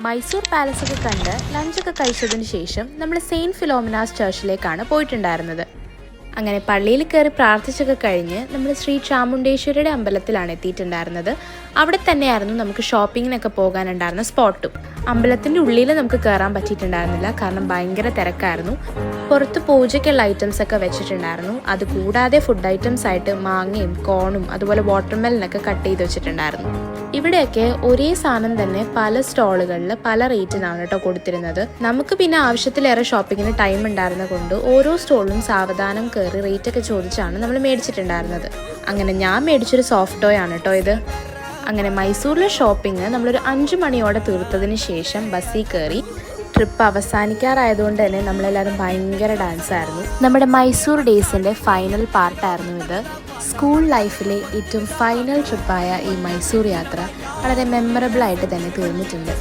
Mysore palace ഒക്കെ കണ്ട് ലഞ്ചൊക്കെ കഴിച്ചതിന് ശേഷം നമ്മൾ സെയിൻറ്റ് ഫിലോമിനാസ് ചർച്ചിലേക്കാണ് പോയിട്ടുണ്ടായിരുന്നത്. അങ്ങനെ പള്ളിയിൽ കയറി പ്രാർത്ഥിച്ചൊക്കെ കഴിഞ്ഞ് നമ്മൾ ശ്രീ ചാമുണ്ടേശ്വരിയുടെ അമ്പലത്തിലാണ് എത്തിയിട്ടുണ്ടായിരുന്നത്. അവിടെ തന്നെയായിരുന്നു നമുക്ക് ഷോപ്പിങ്ങിനൊക്കെ പോകാനുണ്ടായിരുന്ന സ്പോട്ടും. അമ്പലത്തിൻ്റെ ഉള്ളിൽ നമുക്ക് കയറാൻ പറ്റിയിട്ടുണ്ടായിരുന്നില്ല, കാരണം ഭയങ്കര തിരക്കായിരുന്നു. പുറത്ത് പൂജയ്ക്കുള്ള ഐറ്റംസ് ഒക്കെ വെച്ചിട്ടുണ്ടായിരുന്നു. അതുകൂടാതെ ഫുഡ് ഐറ്റംസ് ആയിട്ട് മാങ്ങയും കോണും അതുപോലെ വാട്ടർമെലനൊക്കെ കട്ട് ചെയ്ത് വെച്ചിട്ടുണ്ടായിരുന്നു. ഇവിടെയൊക്കെ ഒരേ സാധനം തന്നെ പല സ്റ്റോളുകളിൽ പല റേറ്റിനാണ് കേട്ടോ കൊടുത്തിരുന്നത്. നമുക്ക് പിന്നെ ആവശ്യത്തിലേറെ ഷോപ്പിങ്ങിന് ടൈം ഉണ്ടായിരുന്ന കൊണ്ട് ഓരോ സ്റ്റോളിലും സാവധാനം കയറി റേറ്റൊക്കെ ചോദിച്ചാണ് നമ്മൾ മേടിച്ചിട്ടുണ്ടായിരുന്നത്. അങ്ങനെ ഞാൻ മേടിച്ചൊരു സോഫ്റ്റ് ടോയ് ആണ് കേട്ടോ ഇത്. അങ്ങനെ മൈസൂരിലെ ഷോപ്പിംഗ് നമ്മളൊരു 5 മണിയോടെ തീർത്തതിന് ശേഷം ബസ്സിൽ കയറി. ട്രിപ്പ് അവസാനിക്കാറായതുകൊണ്ട് തന്നെ നമ്മളെല്ലാവരും ഭയങ്കര ഡാൻസായിരുന്നു. നമ്മുടെ മൈസൂർ ഡേയ്സിൻ്റെ ഫൈനൽ പാർട്ടായിരുന്നു ഇത്. സ്കൂൾ ലൈഫിലെ ഏറ്റവും ഫൈനൽ ട്രിപ്പായ ഈ മൈസൂർ യാത്ര വളരെ മെമ്മറബിളായിട്ട് തന്നെ തീർന്നിട്ടുണ്ട്.